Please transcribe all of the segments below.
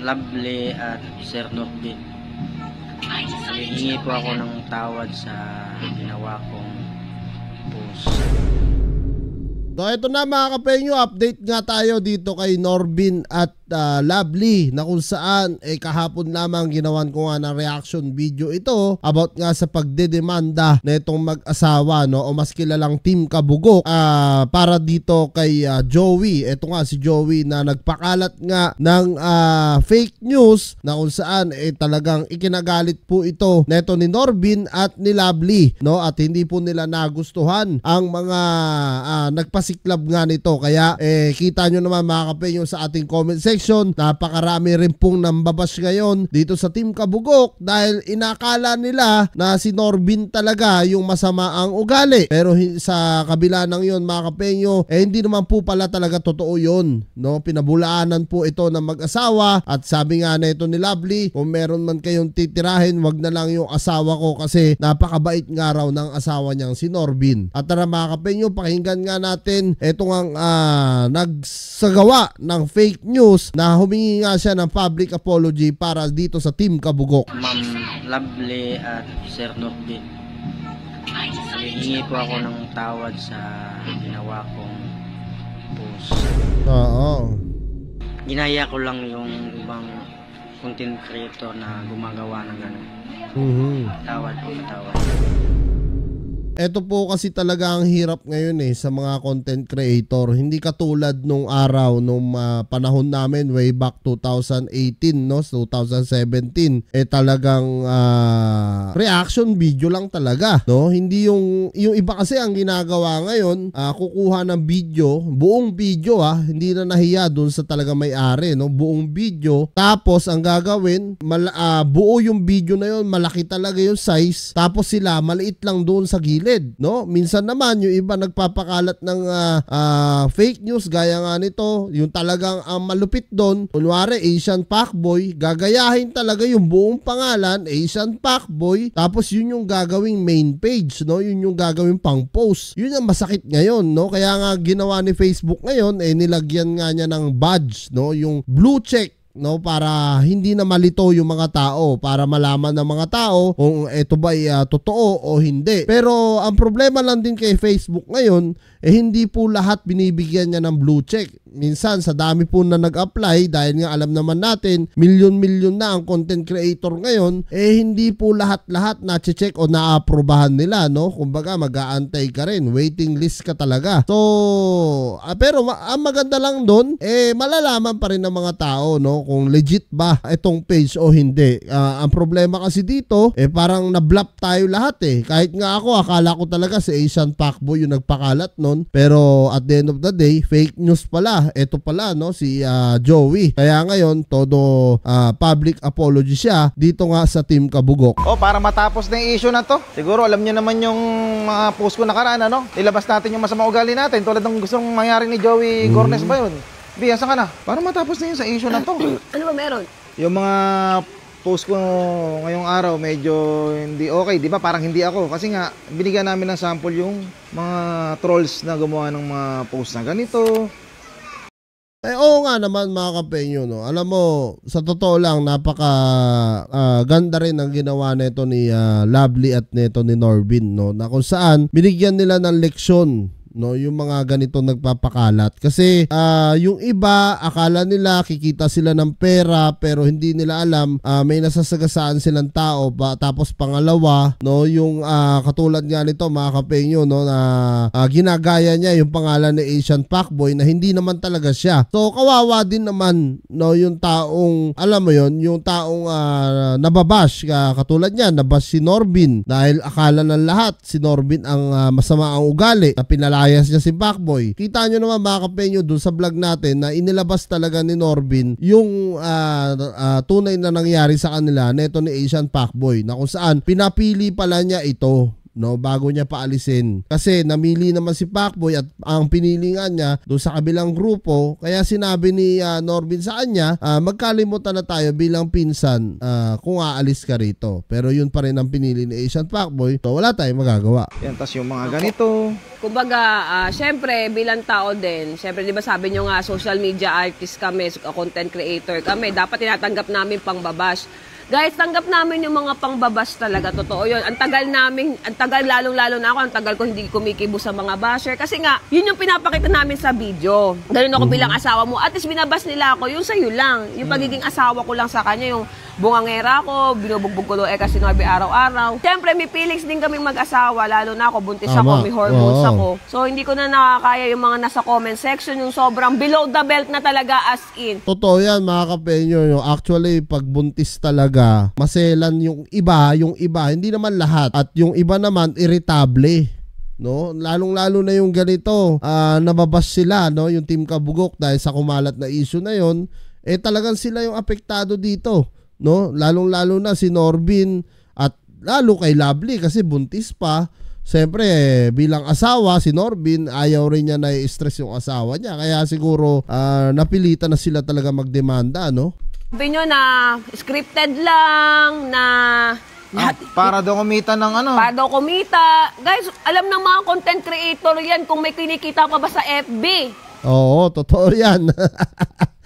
Lovely at Sir Norbin. Hihingi po ako ng tawad sa ginawa kong post. So ito na mga kapenyo, update nga tayo dito kay Norbin at Lovely na kung saan kahapon lamang ginawan ko nga ng reaction video ito about nga sa pagdedemanda na itong mag-asawa, no, o mas kilalang Team Kabugok para dito kay Joey. Ito nga si Joey na nagpakalat nga ng fake news na kung saan talagang ikinagalit po ito neto ni Norbin at ni Lovely, no, at hindi po nila nagustuhan ang mga nagpasiklab nga nito. Kaya kita nyo naman mga kapenyo sa ating comment section, napakarami rin pong nambabash ngayon dito sa Team Kabugok dahil inakala nila na si Norbin talaga yung masama ang ugali. Pero sa kabila ng yon mga kapenyo, hindi naman po pala talaga totoo yon, no? Pinabulaanan po ito ng mag-asawa at sabi nga na ito ni Lovely, kung meron man kayong titirahin, wag na lang yung asawa ko kasi napakabait nga raw ng asawa niyang si Norbin. At tara mga kapenyo, pakinggan nga natin itong nagsagawa ng fake news na humingi nga siya ng public apology para dito sa Team Kabugok. Ma'am Lovely at Sir Norbin, hihingi po ako ng tawad sa ginawa kong post. Oo. Ginaya ko lang yung ibang content creator na gumagawa ng gano'n. Tawad po, tawad. Ito po kasi talaga ang hirap ngayon sa mga content creator. Hindi katulad nung araw, nung panahon namin way back 2018, no, 2017. Talagang reaction video lang talaga, no? Hindi yung iba kasi ang ginagawa ngayon, kukuha ng video, buong video hindi na nahiya dun sa talaga may-ari, no? Buong video. Tapos ang gagawin, buo yung video na yun, malaki talaga yung size. Tapos sila maliit lang doon sa gilid. No? Minsan naman yung iba nagpapakalat ng fake news gaya nga nito, yung talagang malupit doon, kunwari Asian Fuckboy, gagayahin talaga yung buong pangalan Asian Fuckboy, tapos yun yung gagawing main page, no? Yun yung gagawing pang post. Yun ang masakit ngayon, no? Kaya nga ginawa ni Facebook ngayon, nilagyan nga niya ng badge, no? Yung blue check, no, para hindi na malito yung mga tao, para malaman ng mga tao kung ito ba ay totoo o hindi. Pero ang problema lang din kay Facebook ngayon, hindi po lahat binibigyan niya ng blue check. Minsan sa dami po na nag-apply, dahil nga alam naman natin milyon-milyon na ang content creator ngayon, hindi po lahat-lahat na-check o na-aprobahan nila, no? Kumbaga mag-aantay ka rin, waiting list ka talaga. So pero ang maganda lang doon, malalaman pa rin ng mga tao, no, kung legit ba itong page o hindi. Ang problema kasi dito, parang na-blop tayo lahat Kahit nga ako, akala ko talaga si Asian Fuckboy yung nagpakalat nun. Pero at the end of the day, fake news pala. Ito pala, no, si Joey. Kaya ngayon, todo public apology siya dito nga sa Team Kabugok. Para matapos na yung issue na to. Siguro alam niyo naman yung mga post ko nakaraan, ano? Ilabas natin yung masama ugali natin. Tulad ng gustong mangyari ni Joey Gornes ba yun? Bia, saan ka na? Para matapos na yun sa issue na to. Ano ba meron? Yung mga post ko ngayong araw medyo hindi okay, di ba? Parang hindi ako. Kasi nga, binigyan namin ng sample yung mga trolls na gumawa ng mga post na ganito. Oo nga naman mga kapenyo, no? Alam mo, sa totoo lang, napaka ganda rin ang ginawa nito ni Lovely at nito ni Norbin, no? Na kung saan binigyan nila ng leksyon, no, yung mga ganito nagpapakalat. Kasi yung iba akala nila kikita sila ng pera, pero hindi nila alam may nasasagasaan silang tao pa. Tapos pangalawa, no, yung katulad nga nito mga kapenyo, no, na ginagaya niya yung pangalan ni Asian Fuckboy na hindi naman talaga siya. So kawawa din naman, no, yung taong, alam mo yon, yung taong nababash, katulad niya, nabash si Norbin dahil akala ng lahat si Norbin ang masama ang ugali, na pinalayas niya si Fuckboy. Kita nyo naman mga kapenyo dun sa vlog natin na inilabas talaga ni Norbin yung tunay na nangyari sa kanila neto ni Asian Fuckboy, na kung saan pinapili pala niya ito. no, bago niya paalisin. Kasi namili naman si Pacboy at ang pinili nga niya doon sa kabilang grupo, kaya sinabi ni Norbin sa kanya, magkalimutan na tayo bilang pinsan kung aalis ka rito. Pero yun pa rin ang pinili ni Asian Pacboy, so wala tayong magagawa. Yan, tas yung mga ganito. Kumbaga, syempre bilang tao din, syempre 'di ba sabi nyo nga social media artist kami, content creator kami, dapat tinatanggap namin pangbabash. Guys, tanggap namin yung mga pangbabas talaga. Totoo yun. Ang tagal lalong-lalo na ako, ang tagal ko hindi kumikibo sa mga basher. Kasi nga, yun yung pinapakita namin sa video. Ganun ako bilang asawa mo. At least binabas nila ako, yung sa'yo lang. Yung pagiging asawa ko lang sa kanya, yung bungangera ko, binubugbog ko kasi Norby araw-araw. Siyempre, may feelings din kaming mag-asawa, lalo na ako, buntis ako, may hormones ako. So, hindi ko na nakakaya yung mga nasa comment section, yung sobrang below the belt na talaga as in. Totoo yan mga kapenyo. Actually, pag buntis talaga, maselan yung iba, hindi naman lahat. At yung iba naman, irritable. No, lalong-lalo na yung ganito, nababas sila, no, yung Team Kabugok dahil sa kumalat na issue na yon, talagang sila yung apektado dito, no, lalong-lalo na si Norbin at lalo kay Lovely kasi buntis pa. Siyempre, bilang asawa, si Norbin, ayaw rin niya na i-stress yung asawa niya, kaya siguro napilitan na sila talaga magdemanda, no. Sabi nyo na scripted lang, na para daw kumita ng ano. Para daw kumita. Guys, alam ng mga content creator yan kung may kinikita pa ba sa FB. Oo, totoo yan.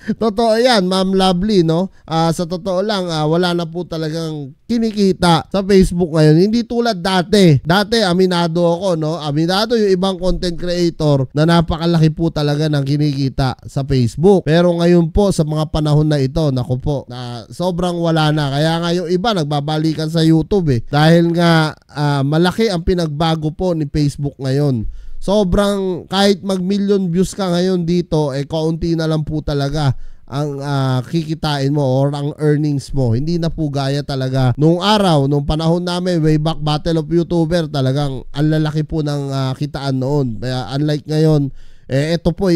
Totoo yan, Ma'am Lovely, no? Sa totoo lang, wala na po talagang kinikita sa Facebook ngayon. Hindi tulad dati. Dati, aminado ako, no? Aminado yung ibang content creator na napakalaki po talaga ng kinikita sa Facebook. Pero ngayon po, sa mga panahon na ito, naku po, na sobrang wala na. Kaya nga yung iba, nagbabalikan sa YouTube, Dahil nga, malaki ang pinagbago po ni Facebook ngayon. Sobrang, kahit mag-million views ka ngayon dito, kaunti na lang po talaga ang kikitain mo or ang earnings mo. Hindi na po gaya talaga nung araw, nung panahon namin, way back Battle of YouTuber, talagang ang lalaki po ng kitaan noon. Kaya unlike ngayon, ito po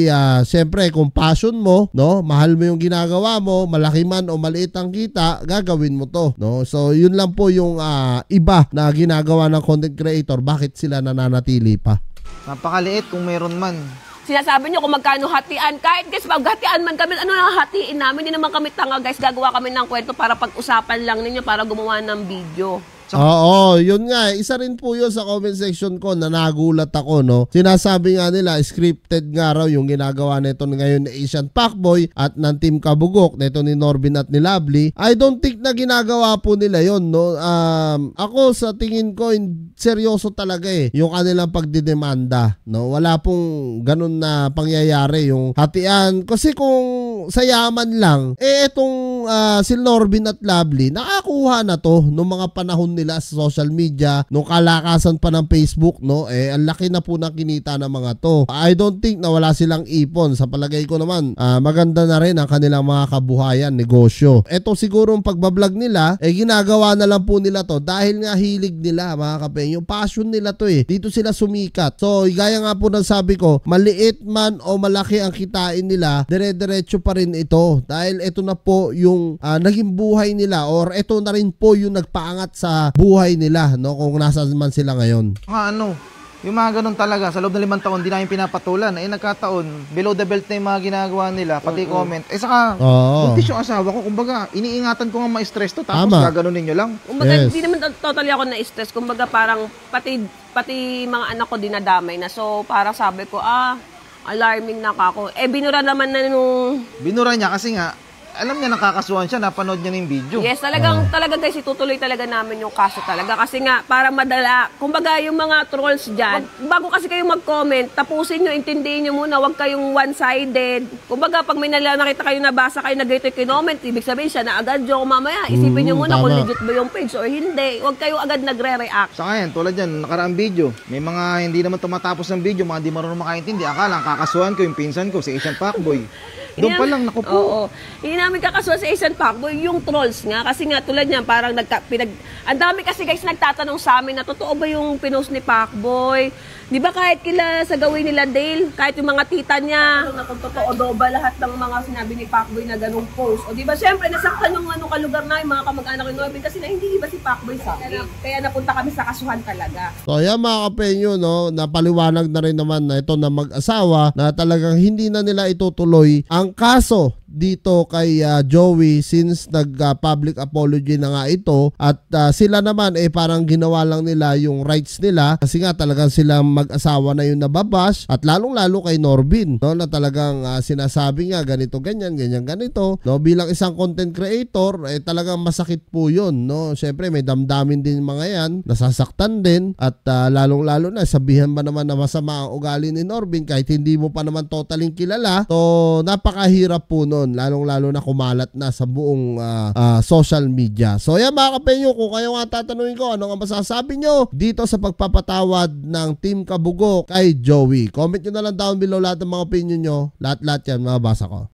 siyempre kung passion mo, no, mahal mo yung ginagawa mo, malaki man o maliit ang kita, gagawin mo to, no. So yun lang po yung iba na ginagawa ng content creator, bakit sila nananatili pa. Napakaliit kung meron man. Sinasabi nyo kung magkano hatian. Kahit guys, maghatian man kami, ano na hatiin namin? Hindi naman kami tanga guys, gagawa kami ng kwento para pag-usapan lang ninyo, para gumawa ng video. Oo, yun nga. Isa rin po yun sa comment section ko na nagulat ako, no. Sinasabi nga nila, scripted nga raw yung ginagawa nito ngayon ni Asian Pacboy at ng Team Kabugok, nito ni Norbin at ni Lovely. I don't think na ginagawa po nila yun, no. Ako sa tingin ko, seryoso talaga yung kanilang pagdidemanda, no. Wala pong ganun na pangyayari yung hatian. Kasi kung sa yaman lang, etong si Norbin at Lovely, nakakuha na to nung mga panahon nila sa social media, nung kalakasan pa ng Facebook, no, ang laki na po ng kinita ng mga to. I don't think na wala silang ipon. Sa palagay ko naman, maganda na rin ang kanilang mga kabuhayan, negosyo. Ito siguro ang pagbablog nila, ginagawa na lang po nila to dahil nga hilig nila, mga kape, yung passion nila to dito sila sumikat. So, gaya nga po ng sabi ko, maliit man o malaki ang kitain nila, dire-diretso pa rin ito dahil ito na po yung naging buhay nila or ito na rin po yung nagpaangat sa buhay nila, no, kung nasaan man sila ngayon. Yung mga ganun talaga, sa loob ng 5 taon, di namin pinapatulan. Nagkataon, below the belt na yung mga ginagawa nila, pati comment. Saka, buntis yung asawa ko, kumbaga, iniingatan ko nga ma-stress to, tapos gaganunin nyo lang. Kumbaga, hindi naman totally ako na-stress. Kumbaga, parang, pati mga anak ko dinadamay na. So, parang sabi ko, alarming na ako. Binura naman na nung... Binura niya kasi nga, alam niya nakakasuhan siya, napanood niya ng video. Yes, talaga guys, itutuloy talaga namin yung kaso talaga. Kasi nga, para madala, kumbaga yung mga trolls dyan, bago kasi kayo mag-comment, tapusin nyo, intindihin nyo muna, huwag kayong one-sided. Kumbaga, pag may nakita kayo, nabasa kayo, nag-ito comment, ibig sabihin siya na agad joke mamaya. Isipin nyo muna kung legit ba yung page or hindi. Huwag kayo agad nagre-react. Sa kanya, tulad yan, nakaraang video, may mga hindi naman tumatapos ng video, mga di marunong makaintindi. Akala, kakasuhan ko yung pinsan ko, si Asian Pacboy. Doon pa lang, naku po. Oo. Hindi namin kakasuhan sa Asian Pacboy, yung trolls nga. Kasi nga, tulad niyan, parang ang dami kasi guys nagtatanong sa amin na totoo ba yung pinost ni Pacboy Di ba kahit kila sa gawin nila Dale, kahit yung mga tita niya, na kung totoo daw ba lahat ng mga sinabi ni Pacboy na ganung post. O di ba syempre nasaktan yung kalugar na yung mga kamag-anak ni Norbin kasi na hindi iba si Pacboy sa akin. Kaya napunta kami sa kasuhan talaga. So yan mga kapenyo, no, napaliwanag na rin naman na ito na mag-asawa na talagang hindi na nila itutuloy ang kaso dito kay Joey since nag-public apology na nga ito at sila naman parang ginawa lang nila yung rights nila kasi nga talagang sila mag-asawa na yung nababash at lalong-lalo kay Norbin, no, na talagang sinasabi nga ganito ganyan ganito, no, bilang isang content creator talagang masakit po yun, no. Syempre may damdamin din mga yan, nasasaktan din at lalong-lalo na sabihan ba naman na masama ang ugali ni Norbin kahit hindi mo pa naman totaling kilala, so napakahirap po nun, lalong-lalo na kumalat na sa buong social media. So yan mga kapenyo, kung kayo nga tatanungin ko ano ang masasabi nyo dito sa pagpapatawad ng Team Kabugo kay Joey, comment nyo na lang down below lahat ng mga opinion nyo, lahat yan mababasa ko.